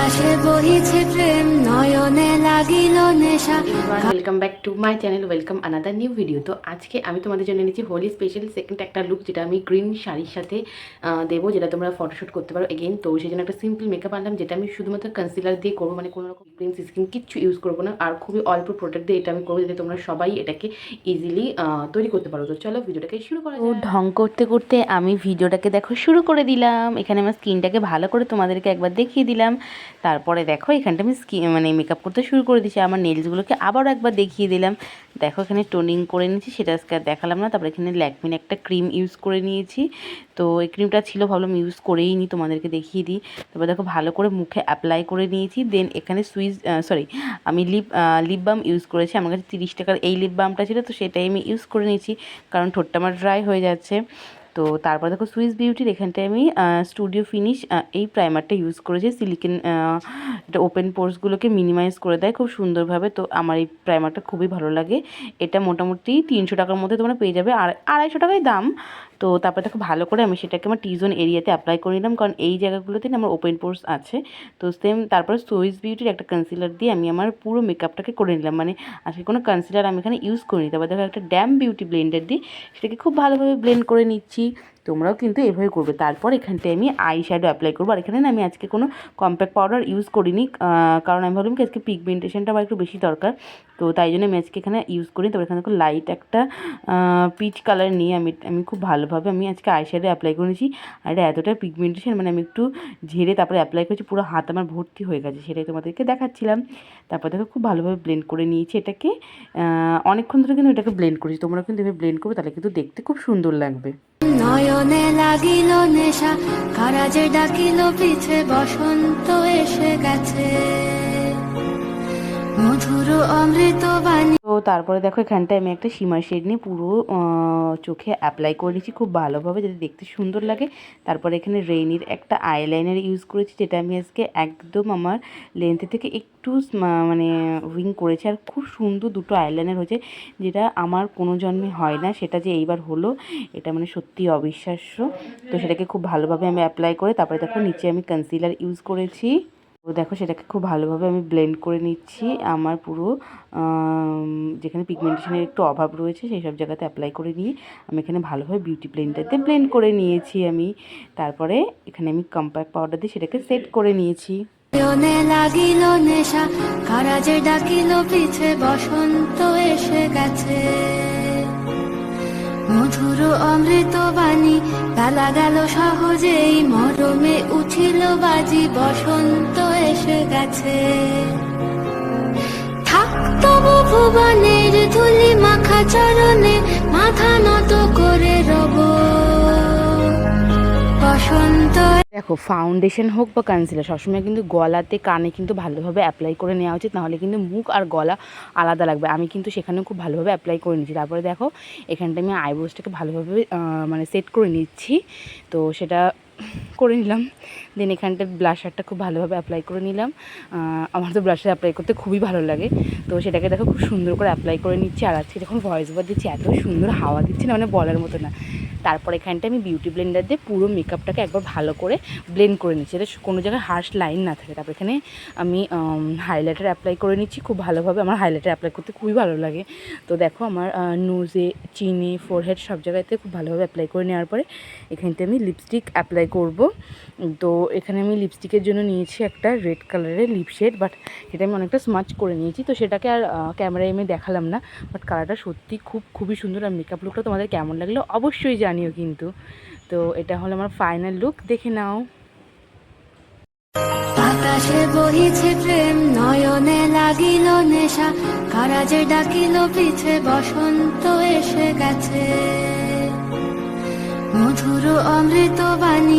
আকাশে বহিছে প্রেম নয়নে লাগিল নেশা। Welcome back to my channel, welcome another new video. তো আজকে আমি তোমাদের জন্য এনেছি হোলি স্পেশাল সেকেন্ড একটা লুক, যেটা আমি গ্রিন শাড়ির সাথে দেবো, যেটা তোমরা ফটোশ্যুট করতে পারো এগেইন। তো সেই জন্য একটা সিম্পল মেকআপ আনলাম, যেটা আমি শুধুমাত্র কনসিলার দিয়ে করবো, মানে কোনো রকম ক্রিম স্কিন কিচ্ছু ইউজ করবো না, আর খুবই অল্প প্রোডাক্ট দিয়ে এটা আমি করবো, যাতে তোমরা সবাই এটাকে ইজিলি তৈরি করতে পারো। তো চলো ভিডিওটাকে শুরু করা যাক। ঢং করতে করতে আমি ভিডিওটাকে দেখো শুরু করে দিলাম। এখানে আমার স্কিনটাকে ভালো করে তোমাদেরকে একবার দেখিয়ে দিলাম। তারপরে দেখো এখানটা আমি মানে মেকআপ করতে শুরু করে দিয়েছি। আমার নেলসগুলোকে আবারও একবার দেখিয়ে দিলাম। দেখো এখানে টোনিং করে নিয়েছি, সেটা আজকে আর দেখালাম না। তারপরে এখানে ল্যাকমির একটা ক্রিম ইউজ করে নিয়েছি। তো এই ক্রিমটা ছিল, ভাবলাম ইউজ করেই নিই, তোমাদেরকে দেখিয়ে দিই। তারপর দেখো ভালো করে মুখে অ্যাপ্লাই করে নিয়েছি। দেন এখানে আমি লিপ বাম ইউজ করেছি। আমার কাছে 30 টাকার এই লিপ বামটা ছিল, তো সেটাই আমি ইউজ করে নিয়েছি, কারণ ঠোঁটটা আমার ড্রাই হয়ে যাচ্ছে। তো তারপর দেখো সুইস বিউটির এখানটায় আমি স্টুডিও ফিনিশ এই প্রাইমারটা ইউজ করেছি। সিলিকন এটা ওপেন পোর্সগুলোকে মিনিমাইজ করে দেয় খুব সুন্দরভাবে। তো আমার এই প্রাইমারটা খুবই ভালো লাগে। এটা মোটামুটি 300 টাকার মধ্যে তোমরা পেয়ে যাবে, আর 250 টাকাই দাম। তো তারপরে দেখো ভালো করে আমি সেটাকে আমার টি-জোন এরিয়াতে অ্যাপ্লাই করে নিলাম, কারণ এই জায়গাগুলোতে আমার ওপেন পোর্স আছে। তো সেম তারপরে সুইস বিউটির একটা কনসিলার দিয়ে আমি আমার পুরো মেকআপটাকে করে নিলাম। মানে আজকে কোনো কনসিলার আমি এখানে ইউজ করিনি। তারপর দেখো একটা ড্যাম বিউটি ব্লেন্ডার দিয়ে সেটাকে খুব ভালোভাবে ব্লেন্ড করে নিচ্ছি। তোমরাও কিন্তু এভাবে করবে। তারপর এখানটায় আমি আই শ্যাডো অ্যাপ্লাই করবো। আর এখানে না আমি আজকে কোনো কম্প্যাক্ট পাউডার ইউজ করিনি, কারণ আমি ভাবলাম কি আজকে পিগমেন্টেশনটা আমার একটু বেশি দরকার। তো তাই জন্য আমি আজকে এখানে ইউজ করি। তবে এখানে লাইট একটা পিচ কালার নিয়ে আমি খুব ভালোভাবে আমি আজকে আই শ্যাডো অ্যাপ্লাই করেছি। আর এটা এতটা পিগমেন্টেশন, মানে আমি একটু ঝেড়ে তারপরে অ্যাপ্লাই করেছি, পুরো হাত আমার ভর্তি হয়ে গেছে, সেটাই তোমাদেরকে দেখাচ্ছিলাম। তারপর দেখো খুব ভালোভাবে ব্লেন্ড করে নিয়েছি এটাকে। অনেকক্ষণ ধরে কিন্তু এটাকে ব্লেন্ড করেছি। তোমরা কিন্তু এভাবে ব্লেন্ড করবে, তাহলে কিন্তু দেখতে খুব সুন্দর লাগবে। নয়নে লাগিল নেশা, কারাজে ডাকিল পিছে বসন্ত এসে গেছে, মধুর অমৃত বাণী। তো তারপরে দেখো এখানটায় আমি একটা শিমার শেড নিয়ে পুরো চোখে অ্যাপ্লাই করে নিয়েছি খুব ভালোভাবে, যাতে দেখতে সুন্দর লাগে। তারপরে এখানে রেইনির একটা আইলাইনার ইউজ করেছি, যেটা আমি আজকে একদম আমার লেন্থ থেকে একটু মানে উইং করেছি। আর খুব সুন্দর দুটো আইলাইনার হয়েছে, যেটা আমার কোনো জন্মে হয় না, সেটা যে এইবার হলো এটা মানে সত্যি অবিশ্বাস্য। তো সেটাকে খুব ভালোভাবে আমি অ্যাপ্লাই করে তারপরে দেখো নিচে আমি কনসিলার ইউজ করেছি। তো দেখো সেটাকে খুব ভালোভাবে আমি ব্লেন্ড করে নিচ্ছি আমার পুরো যেখানে পিগমেন্টেশনের একটু অভাব রয়েছে সেই সব জায়গাতে অ্যাপ্লাই করে নিয়ে আমি এখানে ভালোভাবে বিউটি ব্লেন্ডারতে ব্লেন্ড করে নিয়েছি আমি। তারপরে এখানে আমি কম্প্যাক্ট পাউডার দিয়ে সেটাকে সেট করে নিয়েছি। নয়নে লাগিল নেশা, কারাজে ডাকিল পিছে বসন্ত এসে গেছে, মধুর অমৃত বাণী। বেলা গেল সহজেই মরমে উঠিল বাজি, বসন্ত এসে গেছে। থাক তবু ভুবনের ধুলি মাখা চরণে, মাথা নত করে রব বসন্ত। দেখো ফাউন্ডেশন হোক বা কনসিলার, সবসময় কিন্তু গলাতে কানে কিন্তু ভালোভাবে অ্যাপ্লাই করে নেওয়া উচিত, নাহলে কিন্তু মুখ আর গলা আলাদা লাগবে। আমি কিন্তু সেখানেও খুব ভালোভাবে অ্যাপ্লাই করে নিচ্ছি। তারপরে দেখো এখানটা আমি আইব্রোসটাকে ভালোভাবে মানে সেট করে নিচ্ছি। তো সেটা করে নিলাম। দেন এখানটা ব্লাশারটা খুব ভালোভাবে অ্যাপ্লাই করে নিলাম। আমার তো ব্লাশার অ্যাপ্লাই করতে খুবই ভালো লাগে। তো সেটাকে দেখো খুব সুন্দর করে অ্যাপ্লাই করে নিচ্ছি। আর আজকে যখন ভয়েস ওভার দিচ্ছি এত সুন্দর হাওয়া দিচ্ছে না, মানে বলার মতো না। তারপর এখানটা আমি বিউটি ব্লেন্ডার দিয়ে পুরো মেকআপটাকে একবার ভালো করে ব্লেন্ড করে নিচ্ছি, যাতে কোনো জায়গায় হার্শ লাইন না থাকে। তারপর এখানে আমি হাইলাইটার অ্যাপ্লাই করে নিচ্ছি খুব ভালোভাবে। আমার হাইলাইটার অ্যাপ্লাই করতে খুবই ভালো লাগে। তো দেখো আমার নোজে, চিনে, ফোরহেড সব জায়গাতে খুব ভালোভাবে অ্যাপ্লাই করে নেওয়ার পরে এখানটা আমি লিপস্টিক অ্যাপ্লাই করব। তো এখানে আমি লিপস্টিকের জন্য নিয়েছি একটা রেড কালারের লিপ শেড, বাট সেটা আমি অনেকটা স্মাচ করে নিয়েছি। তো সেটাকে আর ক্যামেরায় আমি দেখালাম না, বাট কালারটা সত্যি খুবই সুন্দর। আর মেকআপ লুকটা তোমাদের কেমন লাগলো অবশ্যই জানিও কিন্তু। তো এটা হলো আমার ফাইনাল লুক, দেখে নাও। আকাশে বহিছে প্রেম নয়নে লাগিল নেশা, কারাজে ডাকিল পিছে বসন্ত এসে গেছে, মধুর অমৃত বাণী।